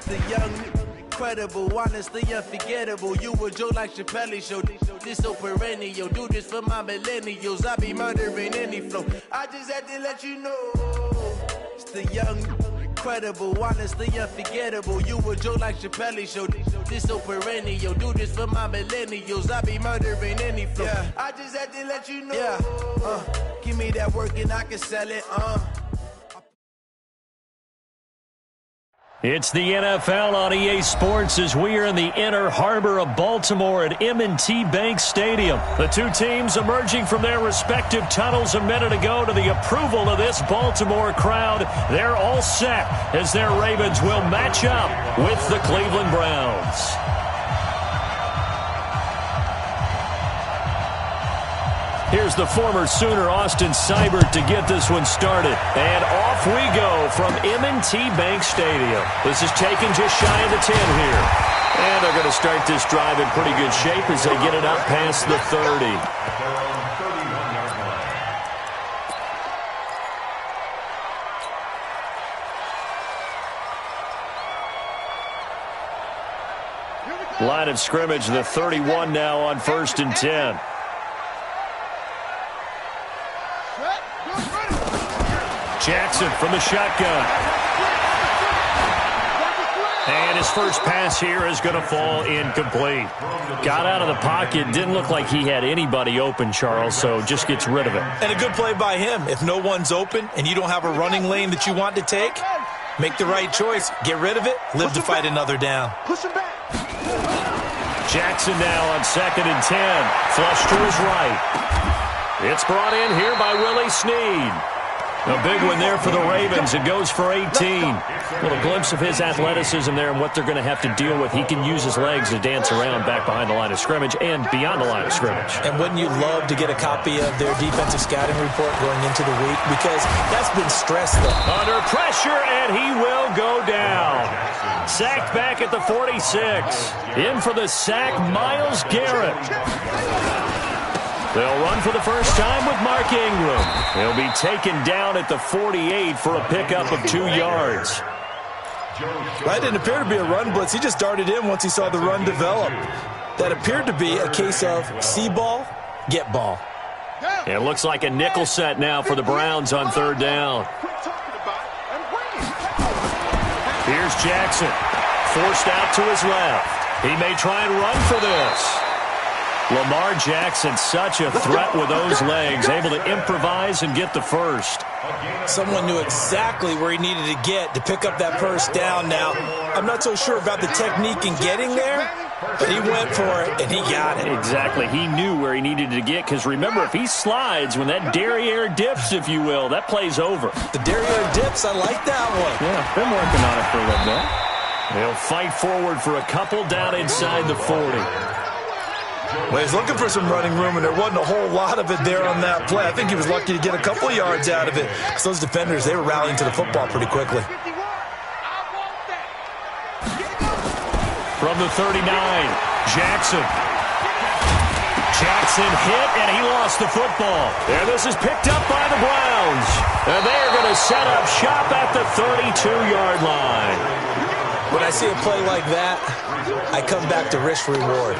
The young, incredible, honestly unforgettable. You a joke like Chappelle Show. This so perennial. Do this for my millennials. I be murdering any flow. I just had to let you know. It's the young, incredible, honestly unforgettable. You a joke like Chappelle Show. This so perennial. Do this for my millennials. I be murdering any flow. Yeah. I just had to let you know. Yeah. Give me that work and I can sell it. It's the NFL on EA Sports as we are in the inner harbor of Baltimore at M&T Bank Stadium. The two teams emerging from their respective tunnels a minute ago to the approval of this Baltimore crowd. They're all set as their Ravens will match up with the Cleveland Browns. Here's the former Sooner, Austin Seibert, to get this one started. And off we go from M&T Bank Stadium. This is taken just shy of the 10 here. And they're going to start this drive in pretty good shape as they get it up past the 30. Line of scrimmage, the 31 now on 1st and 10. Jackson from the shotgun. And his first pass here is going to fall incomplete. Got out of the pocket. Didn't look like he had anybody open, Charles, so just gets rid of it. And a good play by him. If no one's open and you don't have a running lane that you want to take, make the right choice. Get rid of it. Live to fight another down. Jackson now on 2nd and 10. Flush to his right. It's brought in here by Willie Snead. A big one there for the Ravens. It goes for 18. A little glimpse of his athleticism there and what they're going to have to deal with. He can use his legs to dance around back behind the line of scrimmage and beyond the line of scrimmage. And wouldn't you love to get a copy of their defensive scouting report going into the week? Because that's been stressed, though. Under pressure, and he will go down. Sacked back at the 46. In for the sack, Myles Garrett. They'll run for the first time with Mark Ingram. He'll be taken down at the 48 for a pickup of 2 yards. That didn't appear to be a run blitz. He just darted in once he saw the run develop. That appeared to be a case of see ball, get ball. It looks like a nickel set now for the Browns on 3rd down. Here's Jackson. Forced out to his left. He may try and run for this. Lamar Jackson, such a threat with those legs, able to improvise and get the first. Someone knew exactly where he needed to get to pick up that first down. Now, I'm not so sure about the technique in getting there, but he went for it, and he got it. Exactly. He knew where he needed to get, because remember, if he slides, when that derriere dips, if you will, that play's over. The derriere dips, I like that one. Yeah, been working on it for a little bit. They'll fight forward for a couple down inside the 40. Well, he's looking for some running room, and there wasn't a whole lot of it there on that play. I think he was lucky to get a couple yards out of it. Because those defenders, they were rallying to the football pretty quickly. From the 39, Jackson. Jackson hit, and he lost the football. And this is picked up by the Browns. And they are going to set up shop at the 32-yard line. When I see a play like that, I come back to risk-reward.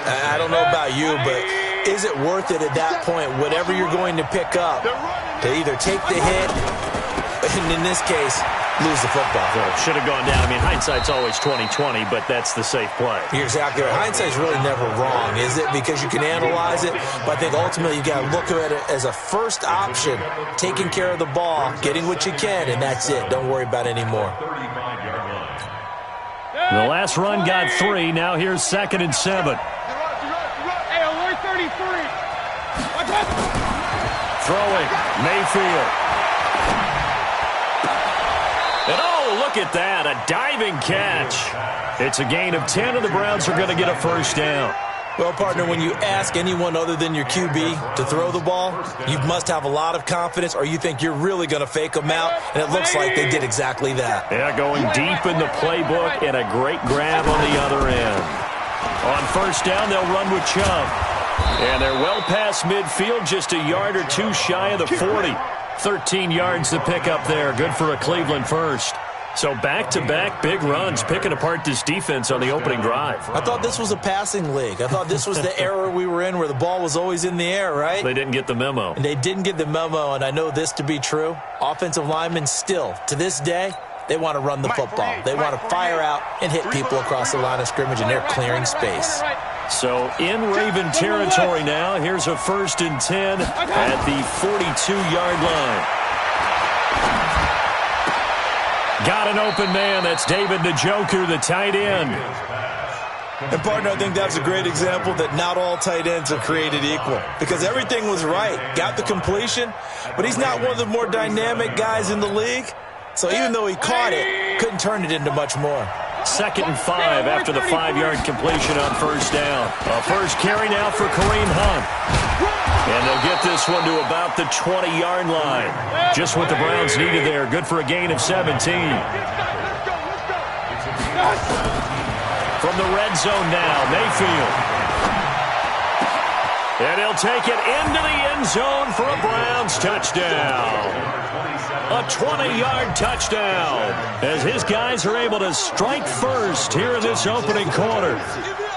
I don't know about you, but is it worth it at that point, whatever you're going to pick up, to either take the hit, and in this case, lose the football? So it should have gone down. I mean, hindsight's always 20/20, but that's the safe play. You're exactly right. Hindsight's really never wrong, is it? Because you can analyze it, but I think ultimately you got to look at it as a first option, taking care of the ball, getting what you can, and that's it. Don't worry about any more. The last run got 3. Now here's 2nd and 7. Throwing, Mayfield. And oh, look at that, a diving catch. It's a gain of 10, and the Browns are going to get a first down. Well, partner, when you ask anyone other than your QB to throw the ball, you must have a lot of confidence, or you think you're really going to fake them out, and it looks like they did exactly that. Yeah, going deep in the playbook, and a great grab on the other end. On first down, they'll run with Chubb. And they're well past midfield, just a yard or two shy of the 40. 13 yards to pick up there. Good for a Cleveland first. So back-to-back big runs, picking apart this defense on the opening drive. I thought this was a passing league. I thought this was the era we were in where the ball was always in the air, right? They didn't get the memo. And they didn't get the memo, and I know this to be true. Offensive linemen still, to this day, they want to run the football. They want to fire out and hit people across the line of scrimmage, and they're clearing space. So in Raven territory now, here's a 1st and 10 at the 42-yard line. Got an open man. That's David Njoku, the tight end. And, partner, I think that's a great example that not all tight ends are created equal because everything was right. Got the completion, but he's not one of the more dynamic guys in the league. So even though he caught it, couldn't turn it into much more. 2nd and 5 after the 5-yard completion on 1st down. A first carry now for Kareem Hunt. And they'll get this one to about the 20-yard line. Just what the Browns needed there. Good for a gain of 17. From the red zone now, Mayfield. And he'll take it into the end zone for a Browns touchdown. A 20-yard touchdown as his guys are able to strike first here in this opening quarter.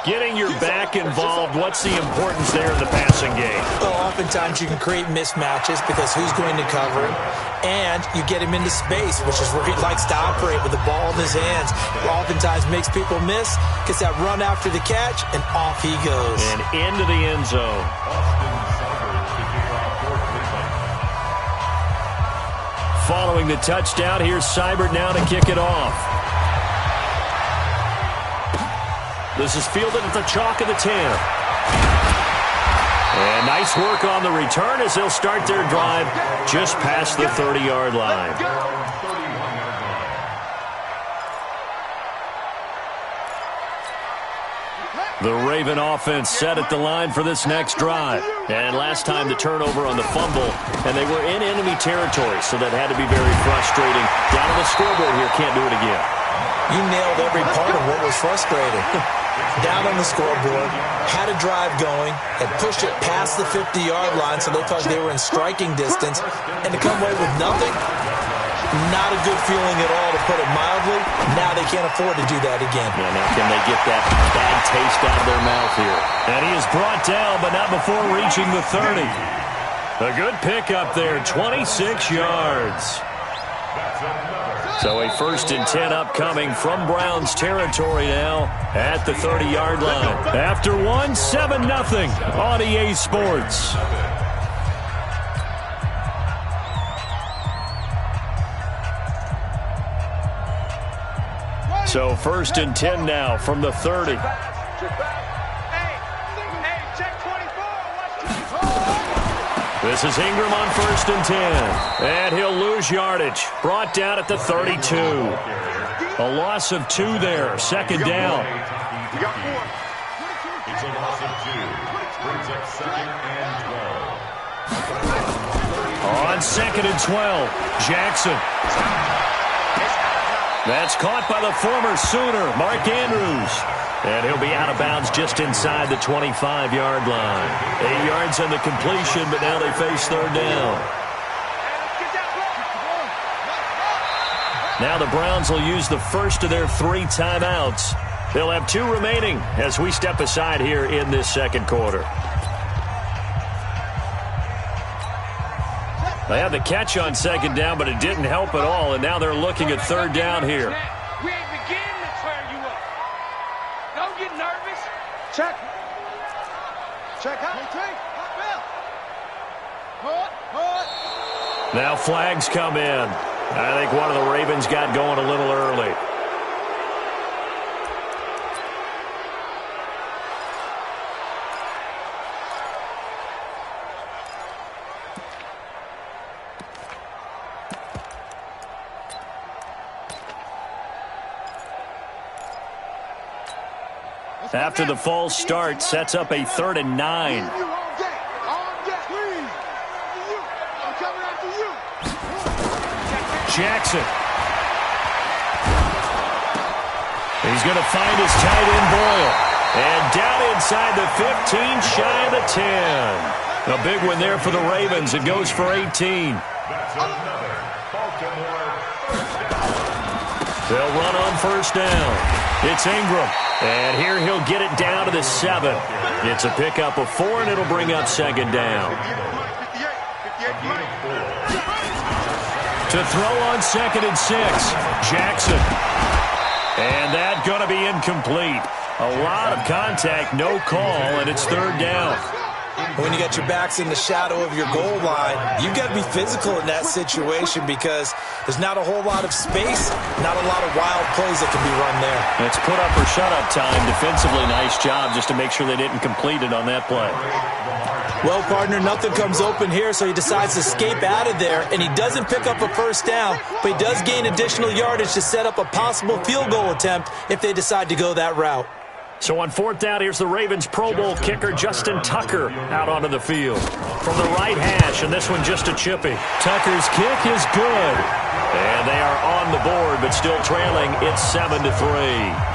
Getting your back involved, what's the importance there in the passing game? Well, oftentimes you can create mismatches because who's going to cover him, and you get him into space, which is where he likes to operate with the ball in his hands. Oftentimes makes people miss, gets that run after the catch, and off he goes. And into the end zone. Following the touchdown, here's Seibert now to kick it off. This is fielded at the chalk of the 10. And nice work on the return as they'll start their drive just past the 30-yard line. The Raven offense set at the line for this next drive. And last time the turnover on the fumble, and they were in enemy territory, so that had to be very frustrating. Down on the scoreboard here, can't do it again. You nailed every part of what was frustrating. Down on the scoreboard, had a drive going, had pushed it past the 50-yard line so they felt they were in striking distance, and to come away with nothing, not a good feeling at all, to put it mildly. Now they can't afford to do that again. Yeah, now can they get that bad taste out of their mouth here? And he is brought down, but not before reaching the 30. A good pickup there, 26 yards. So a 1st and 10 upcoming from Browns territory now at the 30-yard line. After one, 7-0 on EA Sports. So 1st and 10 now from the 30. This is Ingram on 1st and 10. And he'll lose yardage. Brought down at the 32. A loss of 2 there. 2nd down. It's a loss of 2. Brings up 2nd and 12. On 2nd and 12, Jackson. That's caught by the former Sooner, Mark Andrews. And he'll be out of bounds just inside the 25-yard line. 8 yards on the completion, but now they face 3rd down. Now the Browns will use the first of their 3 timeouts. They'll have 2 remaining as we step aside here in this 2nd quarter. They had the catch on 2nd down, but it didn't help at all, and now they're looking at 3rd down here. We ain't beginning to tear you up. Don't get nervous. Check. Check out. Now flags come in. I think one of the Ravens got going a little early. After the false start, sets up a 3rd and 9. Jackson. He's going to find his tight end Boyle. And down inside the 15, shy of the 10. A big one there for the Ravens. It goes for 18. That's another Baltimore touchdown. They'll run on first down. It's Ingram. And here he'll get it down to the 7. It's a pickup of 4, and it'll bring up second down. To throw on 2nd and 6, Jackson. And that's going to be incomplete. A lot of contact, no call, and it's 3rd down. When you got your backs in the shadow of your goal line, you've got to be physical in that situation because there's not a whole lot of space, not a lot of wild plays that can be run there. It's put up or shut up time. Defensively, nice job just to make sure they didn't complete it on that play. Well, partner, nothing comes open here, so he decides to escape out of there, and he doesn't pick up a first down, but he does gain additional yardage to set up a possible field goal attempt if they decide to go that route. So on 4th down, here's the Ravens Pro Bowl kicker Justin Tucker out onto the field. From the right hash, and this one just a chippy. Tucker's kick is good. And they are on the board, but still trailing. It's 7-3.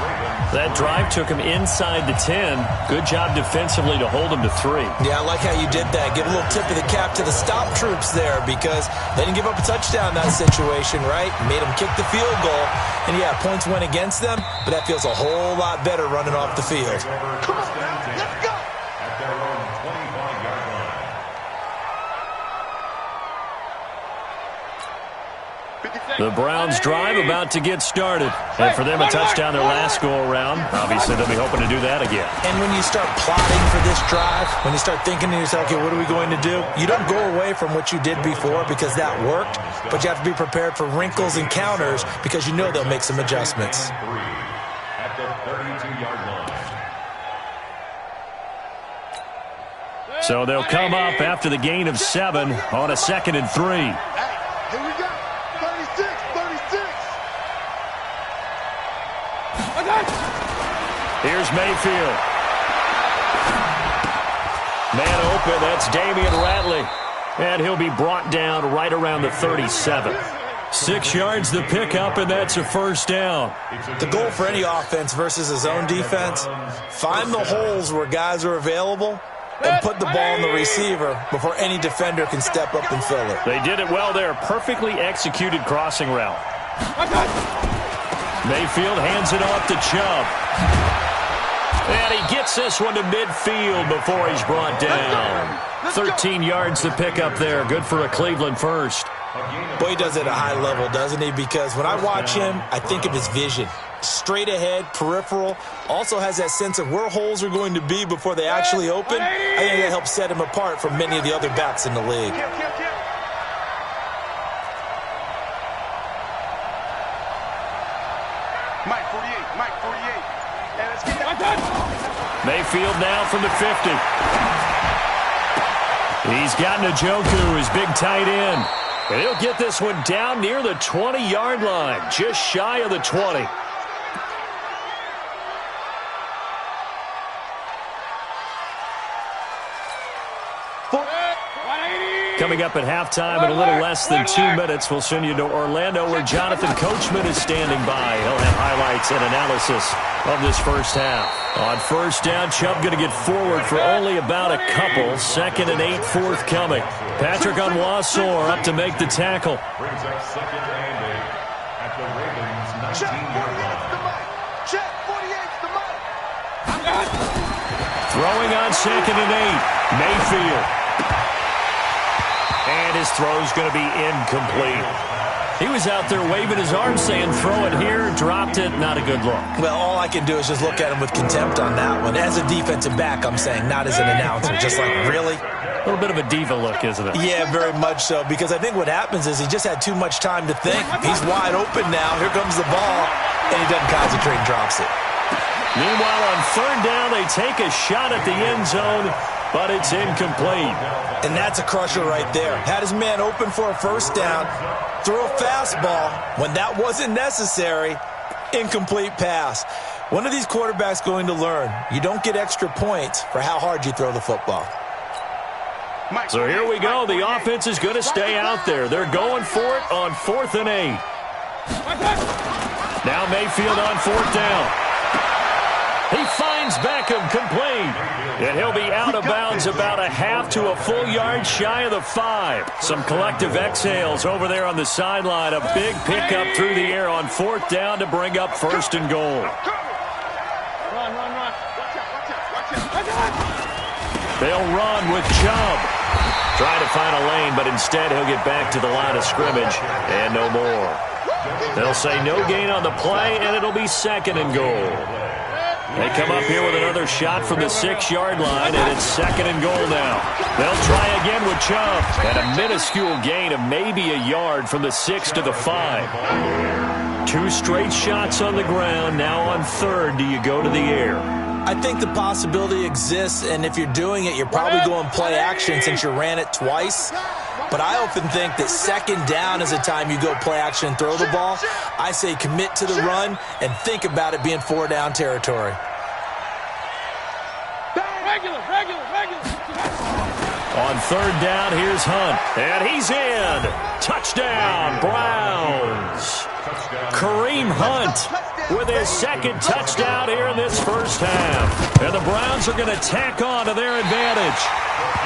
That drive took him inside the 10. Good job defensively to hold him to 3. Yeah, I like how you did that. Give a little tip of the cap to the stop troops there because they didn't give up a touchdown in that situation, right? Made them kick the field goal. And, yeah, points went against them, but that feels a whole lot better running off the field. Come on, let's go! At their own 25-yard line. The Browns drive about to get started. And for them, a touchdown their last go-around. Obviously, they'll be hoping to do that again. And when you start plotting for this drive, when you start thinking to yourself, okay, what are we going to do? You don't go away from what you did before because that worked, but you have to be prepared for wrinkles and counters because you know they'll make some adjustments. At the 32-yard line. So they'll come up after the gain of 7 on a 2nd and 3. Here we go. 36. Here's Mayfield. Man open, that's Damian Ratley. And he'll be brought down right around the 37. 6 yards the pickup, and that's a first down. The goal for any offense versus a zone defense, find the holes where guys are available and put the ball in the receiver before any defender can step up and fill it. They did it well there. Perfectly executed crossing route. Mayfield hands it off to Chubb. And he gets this one to midfield before he's brought down. 13 yards to pick up there. Good for a Cleveland first. Boy, he does it at a high level, doesn't he? Because when I watch him, I think of his vision. Straight ahead, peripheral. Also has that sense of where holes are going to be before they actually open. I think that helps set him apart from many of the other backs in the league. Mike 48. And let's get that. Mayfield now from the 50. He's got Njoku, his big tight end. And he'll get this one down near the 20-yard line, just shy of the 20. Coming up at halftime in a little less than 2 minutes, we'll send you to Orlando where Jonathan Coachman is standing by. He'll have highlights and analysis of this first half. On first down, Chubb going to get forward for only about a couple. 2nd and 8 forthcoming. Patrick Onwuasor up to make the tackle. Brings up 2nd and 8 at the Ravens' 19-yard line. Check 48's the mic. Throwing on 2nd and 8. Mayfield. And his throw's going to be incomplete. He was out there waving his arms saying, throw it here, dropped it, not a good look. Well, all I can do is just look at him with contempt on that one. As a defensive back, I'm saying, not as an announcer. Just like, really? A little bit of a diva look, isn't it? Yeah, very much so. Because I think what happens is he just had too much time to think. He's wide open now. Here comes the ball. And he doesn't concentrate and drops it. Meanwhile, on 3rd down, they take a shot at the end zone, but it's incomplete. And that's a crusher right there. Had his man open for a first down, throw a fastball when that wasn't necessary, incomplete pass. One of these quarterbacks going to learn, you don't get extra points for how hard you throw the football. So here we go. The offense is going to stay out there. They're going for it on 4th and 8. Now Mayfield on 4th down. He finds finds Beckham complete. And he'll be out of bounds about a half to a full yard shy of the 5. Some collective exhales over there on the sideline. A big pickup through the air on 4th down to bring up 1st and goal. Run. Watch out. They'll run with Chubb. Trying to find a lane, but instead he'll get back to the line of scrimmage and no more. They'll say no gain on the play, and it'll be 2nd and goal. They come up here with another shot from the 6-yard line, and it's 2nd and goal now. They'll try again with Chubb. And a minuscule gain of maybe a yard from the 6 to the 5. 2 straight shots on the ground. Now on 3rd, do you go to the air? I think the possibility exists, and if you're doing it, you're probably going play action since you ran it twice. But I often think that 2nd down is the time you go play action and throw the ball. I say commit to the run and think about it being 4-down territory. Regular. On 3rd down, here's Hunt. And he's in. Touchdown, Browns. Kareem Hunt with his 2nd touchdown here in this first half. And the Browns are going to tack on to their advantage.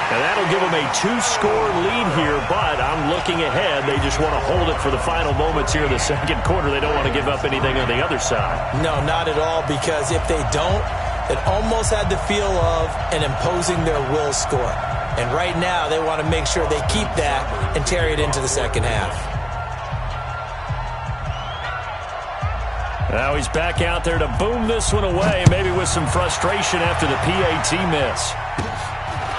And that'll give them a 2-score lead here, but I'm looking ahead. They just want to hold it for the final moments here in the 2nd quarter. They don't want to give up anything on the other side. No, not at all, because if they don't, it almost had the feel of an imposing their will score. And right now, they want to make sure they keep that and carry it into the 2nd half. Now he's back out there to boom this one away, maybe with some frustration after the PAT miss.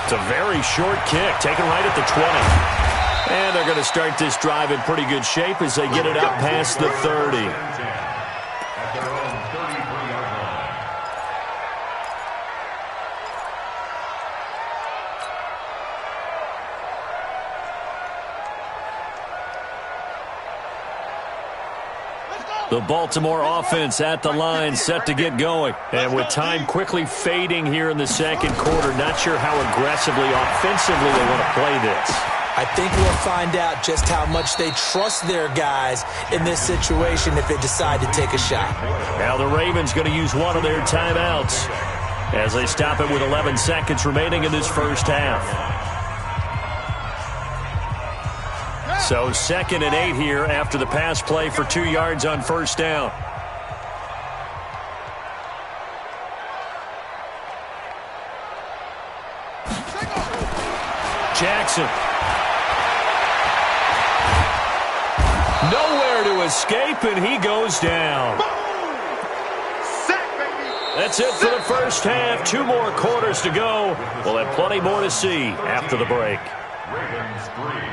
It's a very short kick, taken right at the 20. And they're going to start this drive in pretty good shape as they get it up past the 30. At their own 33-yard line. The Baltimore offense at the line, set to get going. And with time quickly fading here in the 2nd quarter, not sure how aggressively, offensively they want to play this. I think we'll find out just how much they trust their guys in this situation if they decide to take a shot. Now the Ravens going to use one of their timeouts as they stop it with 11 seconds remaining in this first half. So 2nd and 8 here after the pass play for 2 yards on 1st down. Jackson. Nowhere to escape, and he goes down. That's it for the first half. 2 more quarters to go. We'll have plenty more to see after the break. Ravens 3.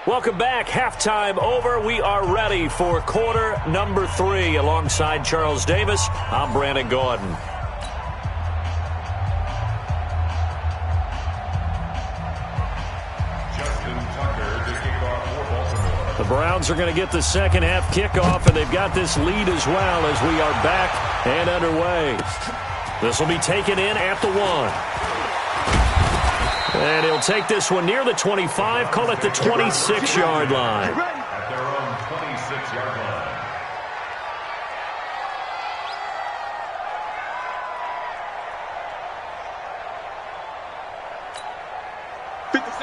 Welcome back. Halftime over. We are ready for quarter number 3. Alongside Charles Davis, I'm Brandon Gaudin. Justin Tucker to kick off for Baltimore. The Browns are going to get the 2nd half kickoff, and they've got this lead as well as we are back and underway. This will be taken in at the 1. And he'll take this one near the 25, call it the 26-yard line. At their own 26-yard line.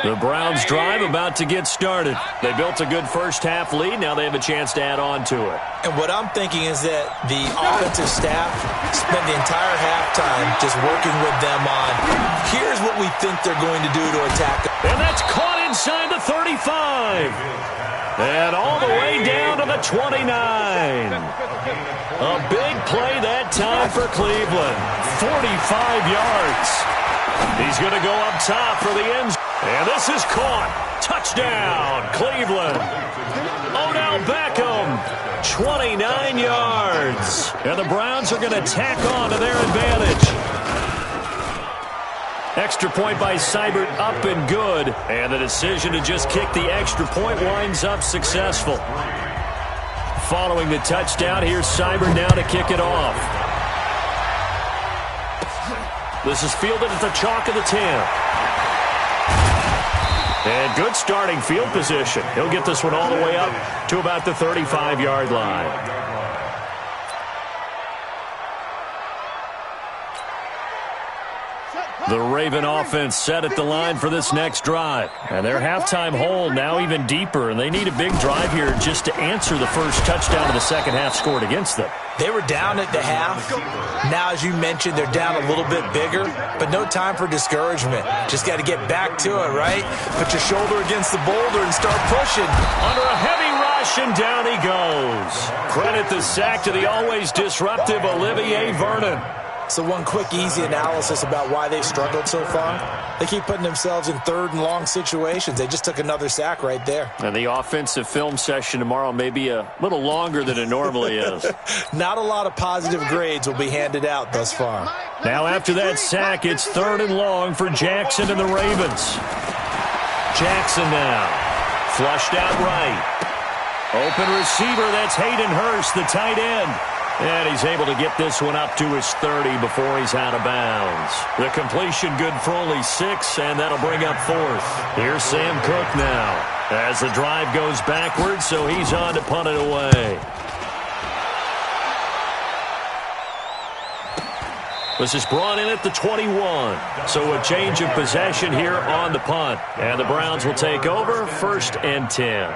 The Browns drive about to get started. They built a good first half lead. Now they have a chance to add on to it. And what I'm thinking is that the offensive staff spent the entire halftime just working with them on, here's what we think they're going to do to attack. And that's caught inside the 35. And all the way down to the 29. A big play that time for Cleveland. 45 yards. He's going to go up top for the end zone. And this is caught. Touchdown, Cleveland. Odell Beckham, 29 yards. And the Browns are going to tack on to their advantage. Extra point by Seibert up and good. And the decision to just kick the extra point winds up successful. Following the touchdown, here's Seibert now to kick it off. This is fielded at the chalk of the 10. And good starting field position. He'll get this one all the way up to about the 35-yard line. The Raven offense set at the line for this next drive. And their halftime hole now even deeper, and they need a big drive here just to answer the first touchdown of the second half scored against them. They were down at the half. Now, as you mentioned, they're down a little bit bigger, but no time for discouragement. Just got to get back to it, right? Put your shoulder against the boulder and start pushing. Under a heavy rush, and down he goes. Credit the sack to the always disruptive Olivier Vernon. So one quick, easy analysis about why they've struggled so far. They keep putting themselves in third and long situations. They just took another sack right there. And the offensive film session tomorrow may be a little longer than it normally is. Not a lot of positive grades will be handed out thus far. Now after that sack, it's third and long for Jackson and the Ravens. Jackson now. Flushed out right. Open receiver, that's Hayden Hurst, the tight end. And he's able to get this one up to his 30 before he's out of bounds. The completion good for only 6, and that'll bring up fourth. Here's Sam Cook now as the drive goes backwards, so he's on to punt it away. This is brought in at the 21. So a change of possession here on the punt. And the Browns will take over, 1st and 10.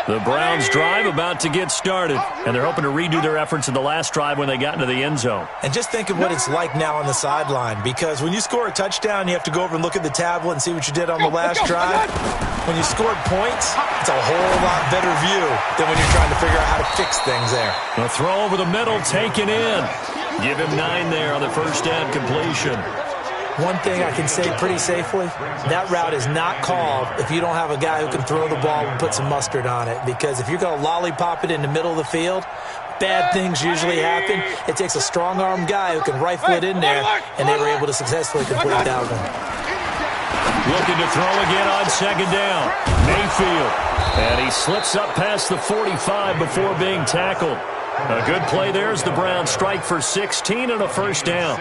The Browns drive about to get started, and they're hoping to redo their efforts in the last drive when they got into the end zone. And just think of what it's like now on the sideline, because when you score a touchdown, you have to go over and look at the tablet and see what you did on the last drive. When you scored points, it's a whole lot better view than when you're trying to figure out how to fix things there. A throw over the middle, taken in. Give him 9 there on the first down completion. One thing I can say pretty safely, that route is not called if you don't have a guy who can throw the ball and put some mustard on it. Because if you're going to lollipop it in the middle of the field, bad things usually happen. It takes a strong-armed guy who can rifle it in there, and they were able to successfully complete that one. Looking to throw again on second down. Mayfield. And he slips up past the 45 before being tackled. A good play there as the Browns strike for 16 and a first down.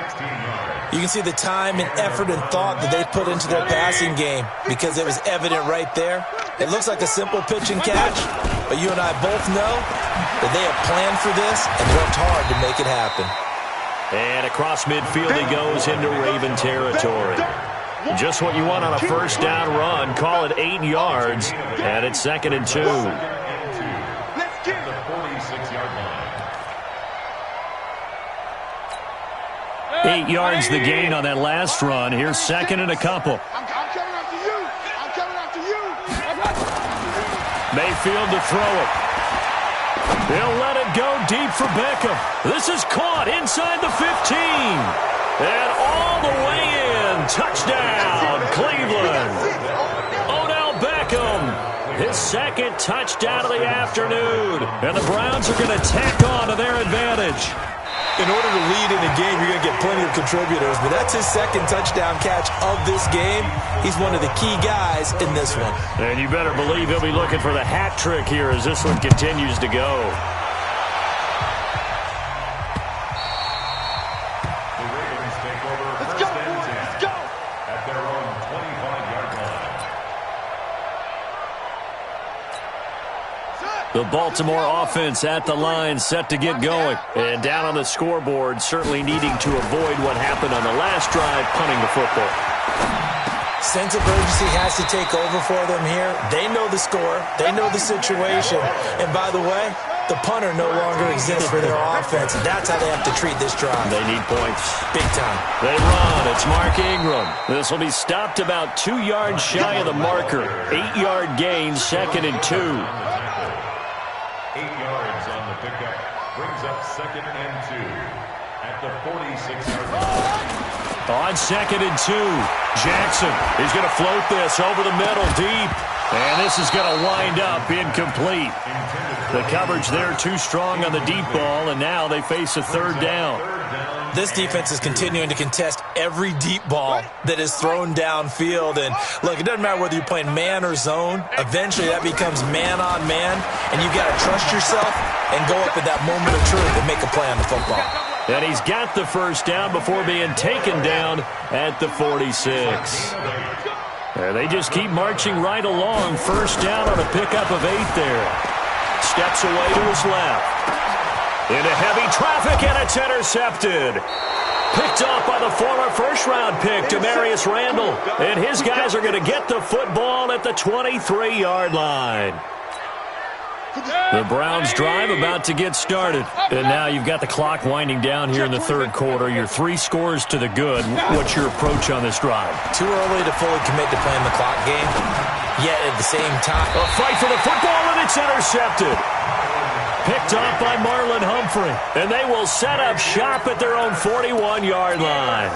You can see the time and effort and thought that they put into their passing game because it was evident right there. It looks like a simple pitch and catch, but you and I both know that they have planned for this and worked hard to make it happen. And across midfield he goes into Raven territory. Just what you want on a first down run. Call it 8 yards, and it's 2nd and 2. 8 yards the gain on that last run. Here's 2nd and a couple. I'm coming after you. I'm coming after you. Mayfield to throw it. He'll let it go deep for Beckham. This is caught inside the 15. And all the way in. Touchdown, Cleveland. Odell Beckham. His 2nd touchdown of the afternoon. And the Browns are going to tack on to their advantage. In order to lead in a game, you're going to get plenty of contributors, but that's his 2nd touchdown catch of this game. He's one of the key guys in this one. And you better believe he'll be looking for the hat trick here as this one continues to go. The Ravens take over 1st and 10 at their own 25-yard line. The Baltimore offense at the line, set to get going. And down on the scoreboard, certainly needing to avoid what happened on the last drive, punting the football. Sense of urgency has to take over for them here. They know the score. They know the situation. And by the way, the punter no longer exists for their offense. And that's how they have to treat this drive. They need points. Big time. They run. It's Mark Ingram. This will be stopped about 2 yards shy of the marker. 8-yard gain, 2nd and 2. 8 yards on the pickup. Brings up 2nd and 2 at the 46-yard line. On 2nd and 2, Jackson is going to float this over the middle deep. And this is going to wind up incomplete. The coverage there too strong on the deep ball, and now they face a 3rd down. This defense is continuing to contest every deep ball that is thrown downfield. And look, it doesn't matter whether you're playing man or zone. Eventually that becomes man on man, and you've got to trust yourself and go up at that moment of truth and make a play on the football. And he's got the first down before being taken down at the 46. And they just keep marching right along. First down on a pickup of 8 there. Steps away to his left. Into heavy traffic, and it's intercepted. Picked off by the former first-round pick, Demarius Randall. And his guys are going to get the football at the 23-yard line. The Browns drive about to get started. And now you've got the clock winding down here in the third quarter. You're 3 scores to the good. What's your approach on this drive? Too early to fully commit to playing the clock game. Yet at the same time, A fight for the football, and it's intercepted. Picked off by Marlon Humphrey. And they will set up shop at their own 41-yard line.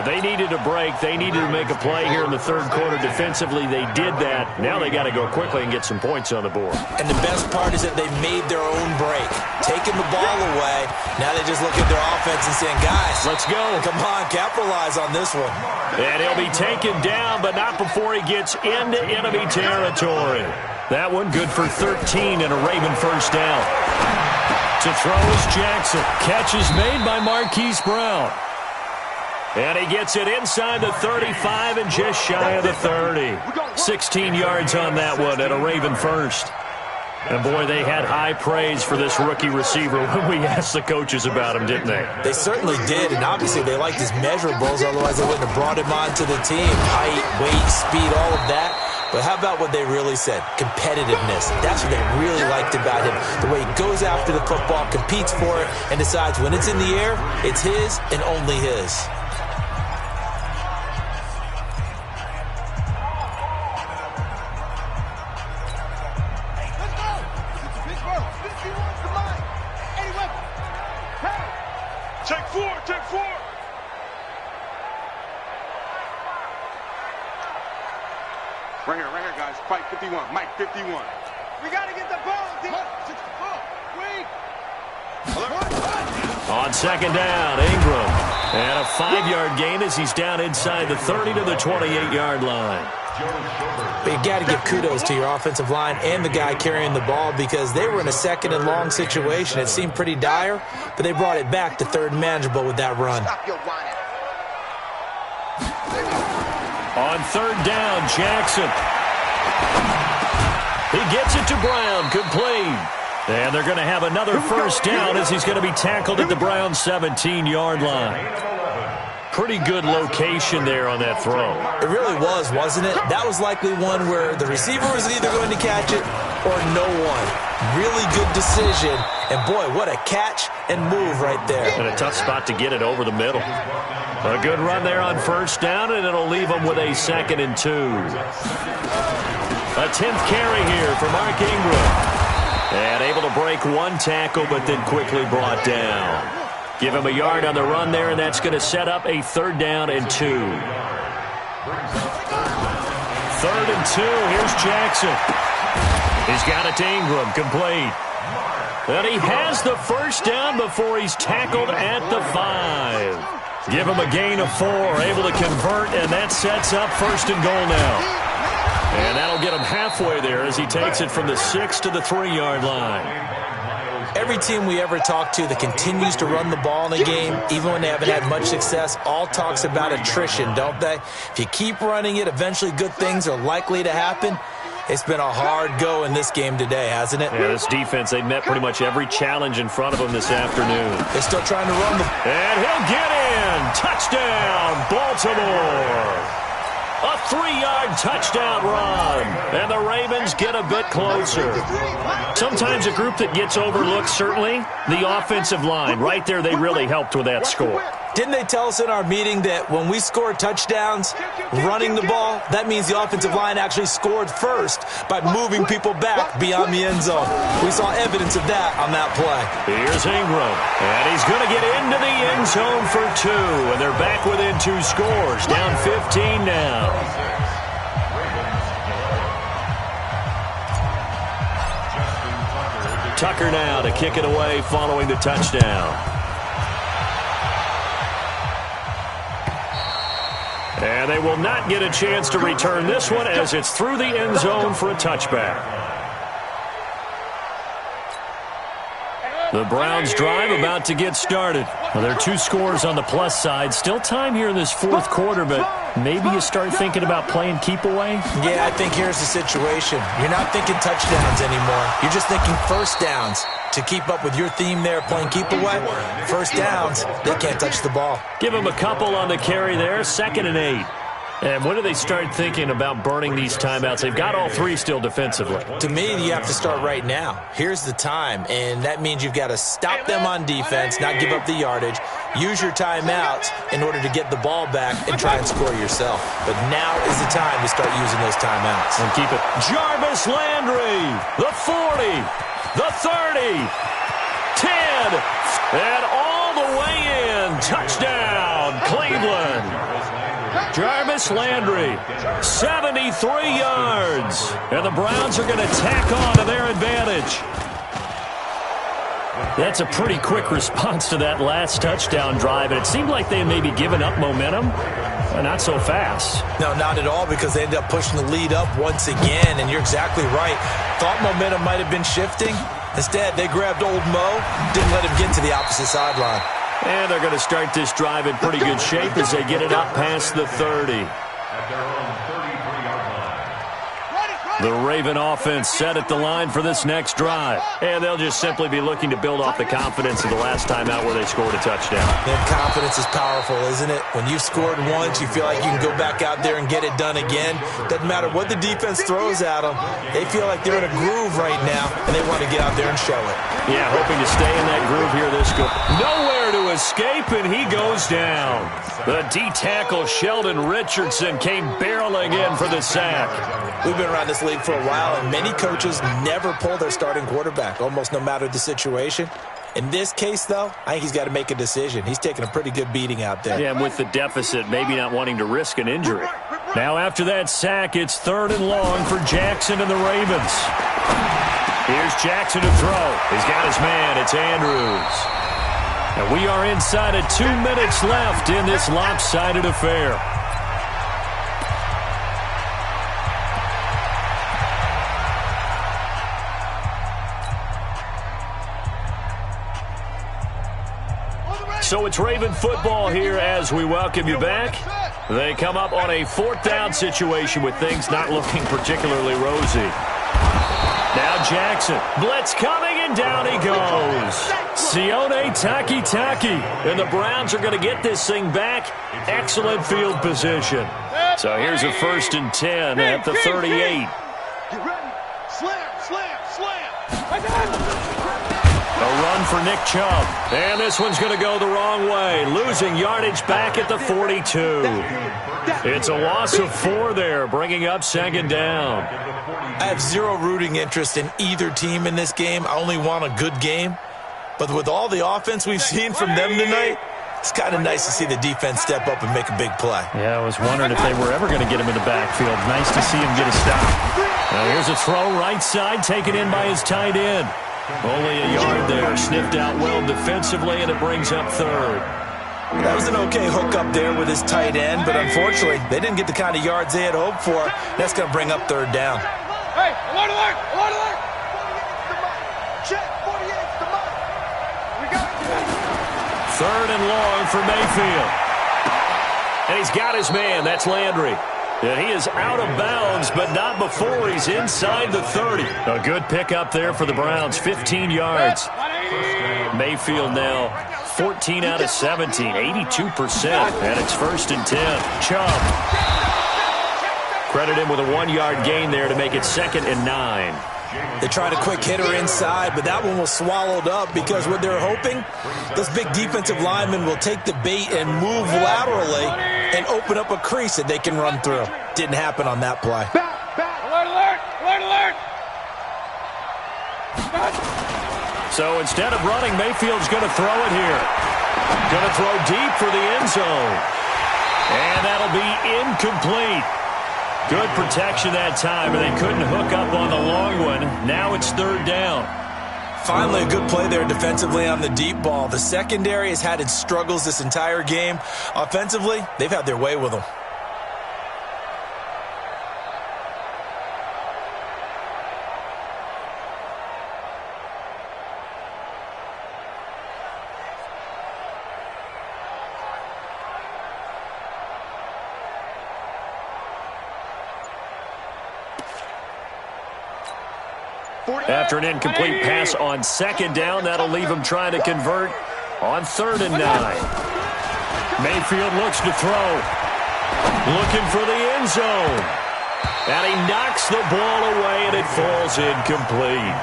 They needed a break. They needed to make a play here in the third quarter. Defensively, they did that. Now they got to go quickly and get some points on the board. And the best part is that they made their own break. Taking the ball away. Now they just look at their offense and saying, guys, let's go. Come on, capitalize on this one. And he'll be taken down, but not before he gets into enemy territory. That one good for 13 and a Raven first down. To throw is Jackson. Catch is made by Marquise Brown. And he gets it inside the 35 and just shy of the 30. 16 yards on that one and a Raven first. And, boy, they had high praise for this rookie receiver when we asked the coaches about him, didn't they? They certainly did, and obviously they liked his measurables, otherwise they wouldn't have brought him onto the team. Height, weight, speed, all of that. But how about what they really said? Competitiveness. That's what they really liked about him. The way he goes after the football, competes for it, and decides when it's in the air, it's his and only his. Take four. Right here, guys. Fight 51. Mike, 51. We got to get the ball, D. On second down, Ingram. And a 5-yard gain as he's down inside the 30 to the 28-yard line. But you got to give kudos to your offensive line and the guy carrying the ball because they were in a second and long situation. It seemed pretty dire, but they brought it back to third and manageable with that run. On third down, Jackson. He gets it to Brown, complete. And they're going to have another first down as he's going to be tackled at the Browns' 17-yard line. Pretty good location there on that throw. It really was, wasn't it? That was likely one where the receiver was either going to catch it or no one. Really good decision. And, boy, what a catch and move right there. And a tough spot to get it over the middle. A good run there on first down, and it'll leave them with a 2nd and 2. A 10th carry here for Mark Ingram. And able to break one tackle, but then quickly brought down. Give him a yard on the run there, and that's going to set up a 3rd down and 2. 3rd and 2. Here's Jackson. He's got it to Ingram, complete. And he has the first down before he's tackled at the 5. Give him a gain of 4, able to convert, and that sets up 1st and goal now. And that'll get him halfway there as he takes it from the 6 to the 3-yard line. Every team we ever talk to that continues to run the ball in a game, even when they haven't had much success, all talks about attrition, don't they? If you keep running it, eventually good things are likely to happen. It's been a hard go in this game today, hasn't it? Yeah, this defense, they met pretty much every challenge in front of them this afternoon. They're still trying to run the... And he'll get in! Touchdown, Baltimore! A 3-yard touchdown run, and the Ravens get a bit closer. Sometimes a group that gets overlooked, certainly, the offensive line. Right there, they really helped with that score. Didn't they tell us in our meeting that when we score touchdowns running the ball, that means the offensive line actually scored first by moving people back beyond the end zone? We saw evidence of that on that play. Here's Ingram, and he's going to get into the end zone for 2, and they're back within 2 scores, down 15 now. Tucker now to kick it away following the touchdown. And they will not get a chance to return this one as it's through the end zone for a touchback. The Browns drive about to get started. Well, there are 2 scores on the plus side. Still time here in this fourth quarter, but maybe you start thinking about playing keep away? Yeah, I think here's the situation. You're not thinking touchdowns anymore. You're just thinking first downs. To keep up with your theme there, playing keep away, first downs, they can't touch the ball. Give them a couple on the carry there, 2nd and 8. And when do they start thinking about burning these timeouts? They've got all 3 still defensively. To me, you have to start right now. Here's the time, and that means you've got to stop them on defense, not give up the yardage, use your timeouts in order to get the ball back and try and score yourself. But now is the time to start using those timeouts. And keep it. Jarvis Landry, the 40, the 30, 10, and all the way in. Touchdown, Cleveland. Jarvis Landry, 73 yards. And the Browns are going to tack on to their advantage. That's a pretty quick response to that last touchdown drive. And it seemed like they may be giving up momentum. Not so fast. No, not at all, because they ended up pushing the lead up once again. And you're exactly right. Thought momentum might have been shifting. Instead, they grabbed old Mo, didn't let him get to the opposite sideline. And they're going to start this drive in pretty good shape as they get it up past the 30. At their own 33-yard line. The Raven offense set at the line for this next drive. And they'll just simply be looking to build off the confidence of the last time out where they scored a touchdown. And confidence is powerful, isn't it? When you've scored once, you feel like you can go back out there and get it done again. Doesn't matter what the defense throws at them. They feel like they're in a groove right now, and they want to get out there and show it. Yeah, hoping to stay in that groove here this go. Nowhere to escape, and he goes down. The D-tackle Sheldon Richardson came barreling in for the sack. We've been around this league for a while, and many coaches never pull their starting quarterback, almost no matter the situation. In this case, though, I think he's got to make a decision. He's taking a pretty good beating out there. Yeah, and with the deficit, maybe not wanting to risk an injury. Now, after that sack, it's 3rd and long for Jackson and the Ravens. Here's Jackson to throw. He's got his man. It's Andrews. And we are inside of 2 minutes left in this lopsided affair. So it's Raven football here as we welcome you back. They come up on a 4th down situation with things not looking particularly rosy. Now Jackson, blitz coming, and down he goes. Sione Taki. And the Browns are going to get this thing back. Excellent field position. So here's a 1st and 10 at the 38. Get ready. Slam. A run for Nick Chubb. And this one's going to go the wrong way. Losing yardage back at the 42. It's a loss of 4 there, bringing up 2nd down. I have zero rooting interest in either team in this game. I only want a good game. But with all the offense we've seen from them tonight, it's kind of nice to see the defense step up and make a big play. Yeah, I was wondering if they were ever going to get him in the backfield. Nice to see him get a stop. Now here's a throw right side, taken in by his tight end. Only a yard there, sniffed out well defensively, and it brings up 3rd. That was an okay hook up there with his tight end, but unfortunately, they didn't get the kind of yards they had hoped for. That's going to bring up 3rd down. Hey, alert! Check, 48's the mark. We got it. 3rd and long for Mayfield. And he's got his man. That's Landry. And he is out of bounds, but not before he's inside the 30. A good pickup there for the Browns, 15 yards. Mayfield now 14 out of 17, 82%. And it's 1st and 10. Chubb. Credit him with a 1-yard gain there to make it 2nd and 9. They tried a quick hitter inside, but that one was swallowed up because what they're hoping, this big defensive lineman will take the bait and move laterally and open up a crease that they can run through. Didn't happen on that play. Alert! So instead of running, Mayfield's going to throw it here. Going to throw deep for the end zone. And that'll be incomplete. Good protection that time, and they couldn't hook up on the long one. Now it's 3rd down. Finally, a good play there defensively on the deep ball. The secondary has had its struggles this entire game. Offensively, they've had their way with them. After an incomplete pass on second down, that'll leave him trying to convert on 3rd and 9. Mayfield looks to throw. Looking for the end zone. And he knocks the ball away, and it falls incomplete.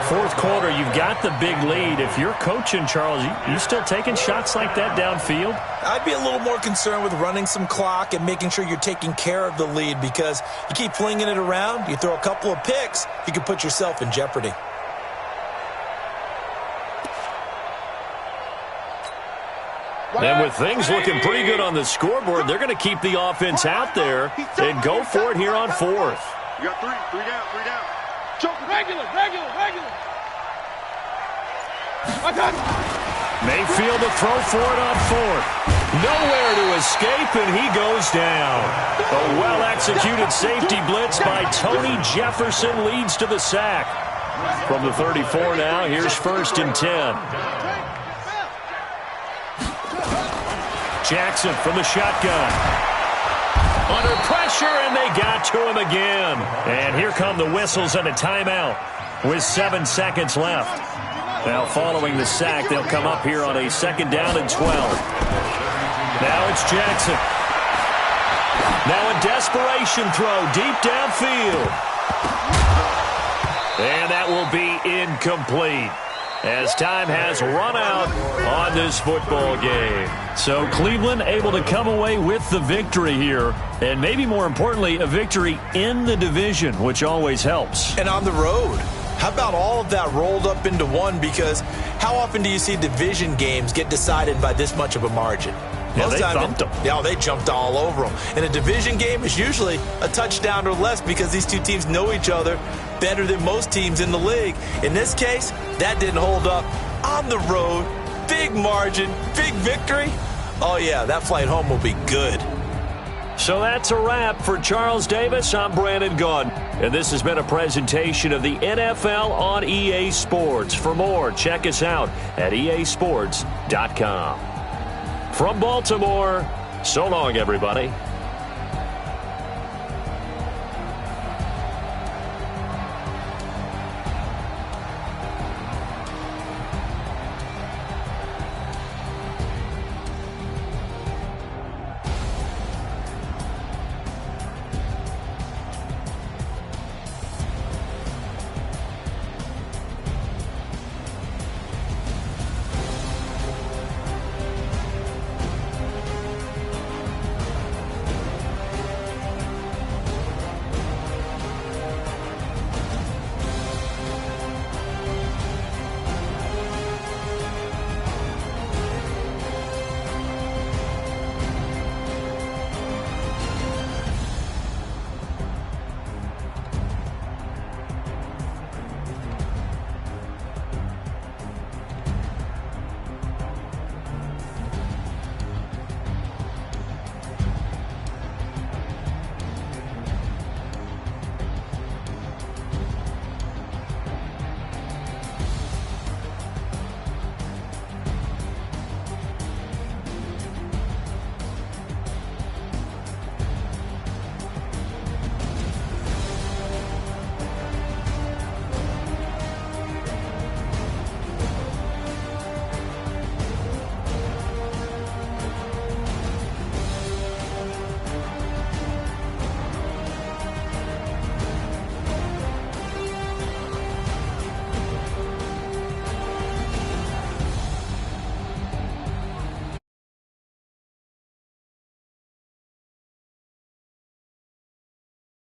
4th quarter, you've got the big lead. If you're coaching, Charles, you still taking shots like that downfield? I'd be a little more concerned with running some clock and making sure you're taking care of the lead, because you keep flinging it around, you throw a couple of picks, you can put yourself in jeopardy. And with things looking pretty good on the scoreboard, they're going to keep the offense out there and go for it here on 4th. You got three down. Regular. Mayfield to throw for it on 4th. Nowhere to escape, and he goes down. A well-executed safety blitz by Tony Jefferson leads to the sack. From the 34 now, here's 1st and 10. Jackson from the shotgun. Under pressure, and they got to him again. And here come the whistles and a timeout with 7 seconds left. Now, following the sack, they'll come up here on a 2nd down and 12. Now it's Jackson. Now a desperation throw deep downfield. And that will be incomplete, as time has run out on this football game. So Cleveland able to come away with the victory here, and maybe more importantly, a victory in the division, which always helps. And on the road. How about all of that rolled up into one? Because how often do you see division games get decided by this much of a margin? Yeah, they thumped them. Yeah, they jumped all over them. And a division game is usually a touchdown or less, because these two teams know each other better than most teams in the league. In this case, that didn't hold up. On the road, big margin, big victory. Oh, yeah, that flight home will be good. So that's a wrap for Charles Davis. I'm Brandon Gaudin, and this has been a presentation of the NFL on EA Sports. For more, check us out at easports.com. From Baltimore, so long, everybody.